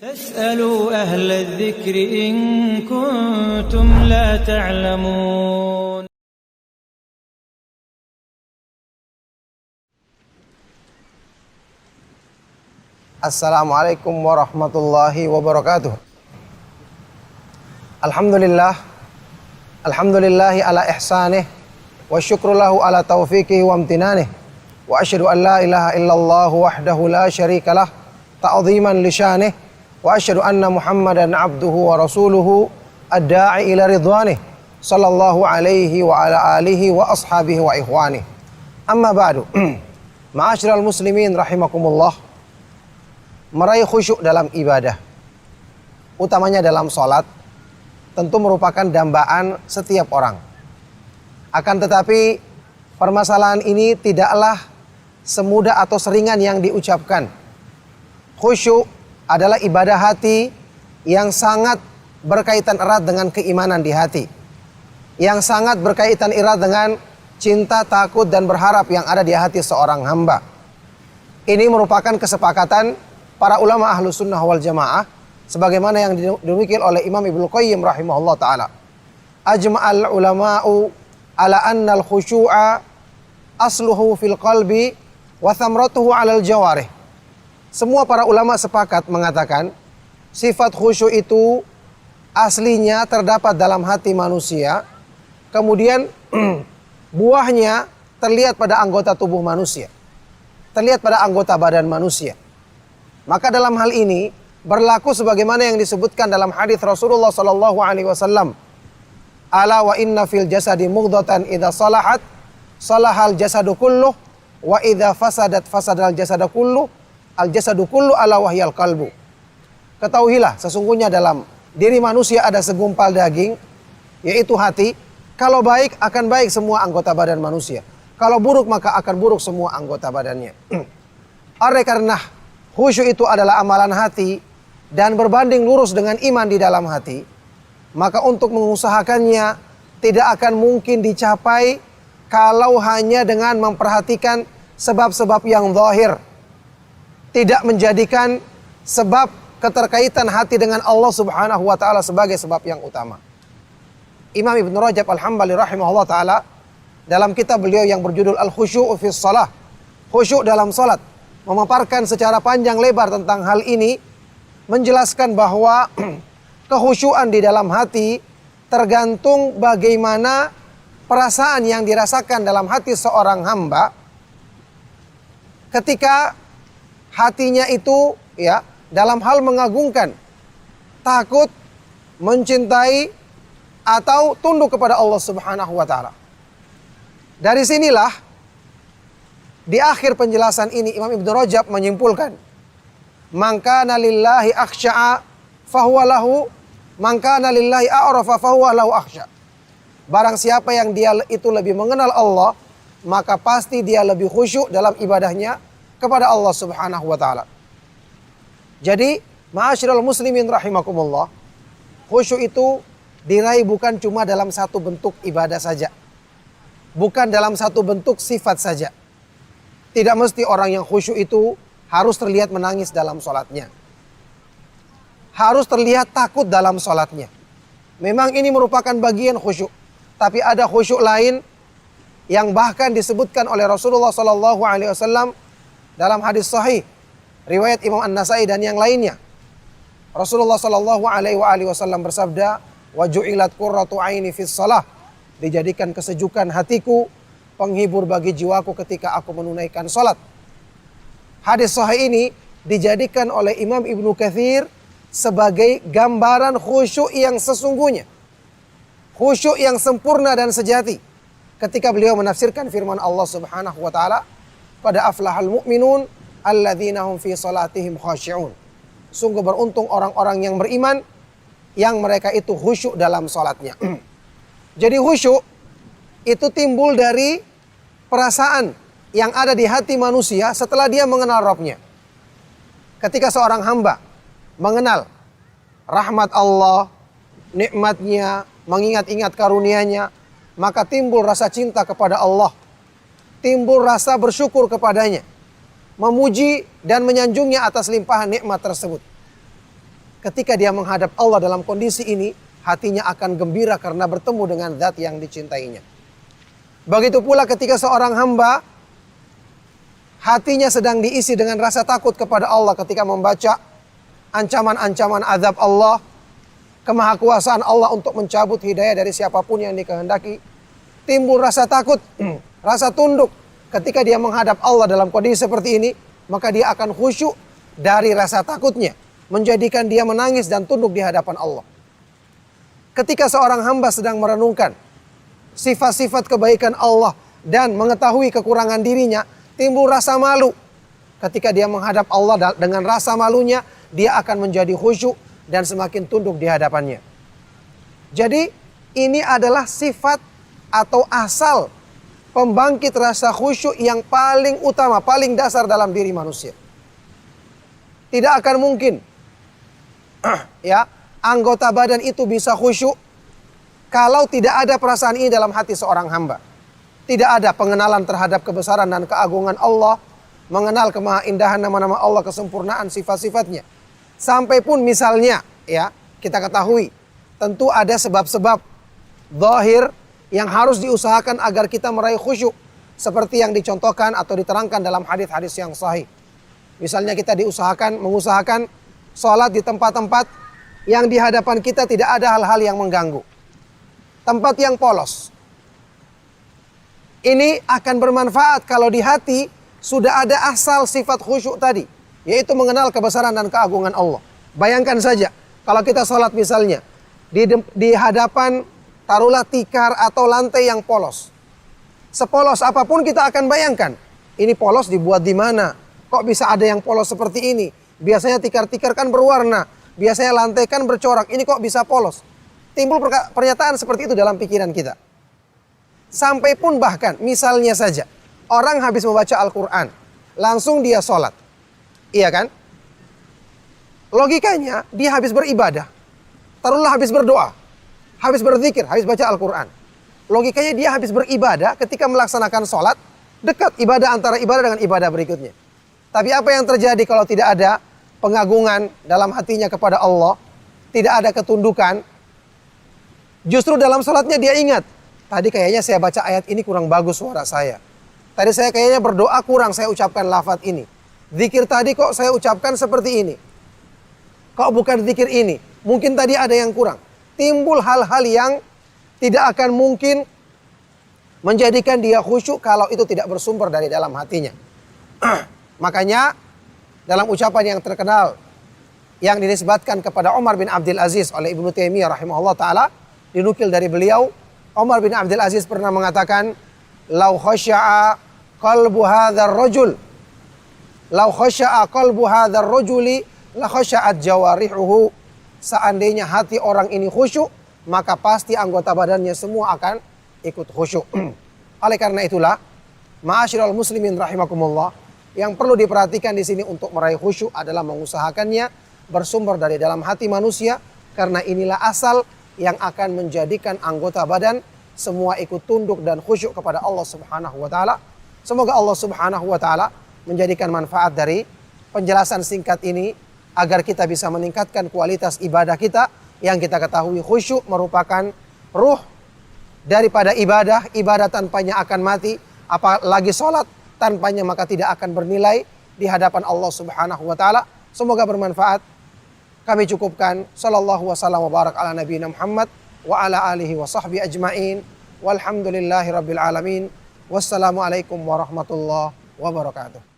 فاسألوا أهل الذكر إن كنتم لا تعلمون. Assalamualaikum warahmatullahi wabarakatuh. Alhamdulillahi ala ihsanih wa syukru lahu ala taufiqihi wa amtinanih wa asyhadu an la ilaha illallah wahdahu la syarikalah ta'ziman li syanih wa asyhadu anna Muhammadan abduhu wa rasuluhu ad-da'i ila ridwanih sallallahu alaihi wa ala alihi wa ashabihi wa ikhwanih. Amma ba'du. Ma'asyiral muslimin rahimakumullah. Meraih khusyuk dalam ibadah, utamanya dalam sholat, tentu merupakan dambaan setiap orang. Akan tetapi permasalahan ini tidaklah semudah atau seringan yang diucapkan. Khusyuk adalah ibadah hati yang sangat berkaitan erat dengan keimanan di hati, yang sangat berkaitan erat dengan cinta, takut, dan berharap yang ada di hati seorang hamba. Ini merupakan kesepakatan para ulama ahlu sunnah wal jamaah, sebagaimana yang dinukil oleh Imam Ibnu Qayyim rahimahullah ta'ala. Ajma'al ulama'u ala annal khusyu'a asluhu fil qalbi wa thamratuhu alal jawarih. Semua para ulama sepakat mengatakan sifat khusyuk itu aslinya terdapat dalam hati manusia, kemudian buahnya terlihat pada anggota tubuh manusia, terlihat pada anggota badan manusia. Maka dalam hal ini berlaku sebagaimana yang disebutkan dalam hadis Rasulullah sallallahu alaihi wasallam, ala wa inna fil jasadi mughdatan idza salahat salahal jasadu kulluh wa idza fasadat fasadal jasadu kulluh al jasadu kullu ala wahyal qalbu. Ketahuilah sesungguhnya dalam diri manusia ada segumpal daging, yaitu hati. Kalau baik akan baik semua anggota badan manusia, kalau buruk maka akan buruk semua anggota badannya. Oleh karena khusyuk itu adalah amalan hati dan berbanding lurus dengan iman di dalam hati, maka untuk mengusahakannya tidak akan mungkin dicapai kalau hanya dengan memperhatikan sebab-sebab yang zahir, tidak menjadikan sebab keterkaitan hati dengan Allah Subhanahu wa taala sebagai sebab yang utama. Imam Ibnu Rajab Al-Hambali rahimahullah taala dalam kitab beliau yang berjudul Al-Khusyu'u fis Shalah, khusyuk dalam salat, memaparkan secara panjang lebar tentang hal ini, menjelaskan bahwa kekhusyuan di dalam hati tergantung bagaimana perasaan yang dirasakan dalam hati seorang hamba ketika hatinya itu dalam hal mengagungkan, takut, mencintai, atau tunduk kepada Allah Subhanahu wa taala. Dari sinilah di akhir penjelasan ini Imam Ibnu Rajab menyimpulkan, man kana lillahi akhsya'a fahuwa lahu, man kana lillahi a'rafa fahuwa lahu akhsya. Barang siapa yang dia itu lebih mengenal Allah, maka pasti dia lebih khusyuk dalam ibadahnya kepada Allah Subhanahu wa taala. Jadi, ma'asyiral muslimin rahimakumullah, khusyuk itu diraih bukan cuma dalam satu bentuk ibadah saja, bukan dalam satu bentuk sifat saja. Tidak mesti orang yang khusyuk itu harus terlihat menangis dalam sholatnya, harus terlihat takut dalam sholatnya. Memang ini merupakan bagian khusyuk, tapi ada khusyuk lain yang bahkan disebutkan oleh Rasulullah sallallahu alaihi wasallam dalam hadis sahih riwayat Imam An-Nasai dan yang lainnya. Rasulullah sallallahu alaihi wasallam bersabda, wa ju'ilat qurratu aini fis shalah, dijadikan kesejukan hatiku, penghibur bagi jiwaku ketika aku menunaikan salat. Hadis sahih ini dijadikan oleh Imam Ibnu Katsir sebagai gambaran khusyuk yang sesungguhnya, khusyuk yang sempurna dan sejati, ketika beliau menafsirkan firman Allah Subhanahu wa taala, pada aflahal mu'minun alladzina hum fi salatihim khashi'un. Sungguh beruntung orang-orang yang beriman yang mereka itu khusyuk dalam salatnya. Jadi khusyuk itu timbul dari perasaan yang ada di hati manusia setelah dia mengenal Rabbnya. Ketika seorang hamba mengenal rahmat Allah, nikmatnya, mengingat-ingat karunia-Nya, maka timbul rasa cinta kepada Allah, timbul rasa bersyukur kepadanya, memuji dan menyanjungnya atas limpahan nikmat tersebut. ketika dia menghadap Allah dalam kondisi ini, hatinya akan gembira karena bertemu dengan zat yang dicintainya. Begitu pula ketika seorang hamba hatinya sedang diisi dengan rasa takut kepada Allah ketika membaca ancaman-ancaman azab Allah, kemahakuasaan Allah untuk mencabut hidayah dari siapapun yang dikehendaki, timbul rasa takut, rasa tunduk. Ketika dia menghadap Allah dalam kondisi seperti ini, maka dia akan khusyuk dari rasa takutnya, menjadikan dia menangis dan tunduk di hadapan Allah. Ketika seorang hamba sedang merenungkan sifat-sifat kebaikan Allah dan mengetahui kekurangan dirinya, timbul rasa malu. Ketika dia menghadap Allah dengan rasa malunya, dia akan menjadi khusyuk dan semakin tunduk di hadapannya. Jadi ini adalah sifat atau asal pembangkit rasa khusyuk yang paling utama, paling dasar dalam diri manusia. Tidak akan mungkin ya, anggota badan itu bisa khusyuk kalau tidak ada perasaan ini dalam hati seorang hamba. Tidak ada pengenalan terhadap kebesaran dan keagungan Allah, mengenal kemahaindahan nama-nama Allah, kesempurnaan sifat-sifatnya. Sampai pun misalnya ya, kita ketahui tentu ada sebab-sebab zahir yang harus diusahakan agar kita meraih khusyuk, seperti yang dicontohkan atau diterangkan dalam hadis-hadis yang sahih. Misalnya kita mengusahakan sholat di tempat-tempat yang di hadapan kita tidak ada hal-hal yang mengganggu. Tempat yang polos. Ini akan bermanfaat kalau di hati sudah ada asal sifat khusyuk tadi, yaitu mengenal kebesaran dan keagungan Allah. Bayangkan saja kalau kita sholat misalnya di hadapan taruhlah tikar atau lantai yang polos. Sepolos apapun kita akan bayangkan, ini polos dibuat di mana? Kok bisa ada yang polos seperti ini? Biasanya tikar-tikar kan berwarna, biasanya lantai kan bercorak, ini kok bisa polos? Timbul pernyataan seperti itu dalam pikiran kita. Sampai pun bahkan misalnya saja orang habis membaca Al-Quran, langsung dia sholat. Iya kan? Logikanya dia habis beribadah, taruhlah habis berdoa, habis berzikir, habis baca Al-Quran. Logikanya dia habis beribadah ketika melaksanakan sholat, dekat ibadah antara ibadah dengan ibadah berikutnya. Tapi apa yang terjadi kalau tidak ada pengagungan dalam hatinya kepada Allah, tidak ada ketundukan, justru dalam sholatnya dia ingat, tadi kayaknya saya baca ayat ini kurang bagus suara saya. Tadi saya kayaknya berdoa kurang saya ucapkan lafaz ini. Zikir tadi kok saya ucapkan seperti ini. Kok bukan zikir ini? Mungkin tadi ada yang kurang. Timbul hal-hal yang tidak akan mungkin menjadikan dia khusyuk kalau itu tidak bersumber dari dalam hatinya. Makanya dalam ucapan yang terkenal yang dinisbatkan kepada Umar bin Abdul Aziz oleh Ibnu Taimiyah rahimahullah ta'ala, dinukil dari beliau, Umar bin Abdul Aziz pernah mengatakan, "Lau khasya'a qalbu hadzal rajul, lau khasya'a qalbu hadzal rajuli la khasya'at jawarihuhu." Seandainya hati orang ini khusyuk, maka pasti anggota badannya semua akan ikut khusyuk. Oleh karena itulah, ma'asyiral muslimin rahimakumullah, yang perlu diperhatikan di sini untuk meraih khusyuk adalah mengusahakannya bersumber dari dalam hati manusia, karena inilah asal yang akan menjadikan anggota badan semua ikut tunduk dan khusyuk kepada Allah Subhanahu wa taala. Semoga Allah Subhanahu wa taala menjadikan manfaat dari penjelasan singkat ini agar kita bisa meningkatkan kualitas ibadah kita, yang kita ketahui khusyuk merupakan ruh daripada ibadah. Ibadah tanpanya akan mati, apalagi sholat tanpanya maka tidak akan bernilai di hadapan Allah Subhanahu wa taala. Semoga bermanfaat. Kami cukupkan. Sallallahu wasallam wa barak ala nabiyina Muhammad wa ala alihi wa sahbihi ajma'in. Walhamdulillahi rabbil alamin. Wassalamualaikum warahmatullahi wabarakatuh.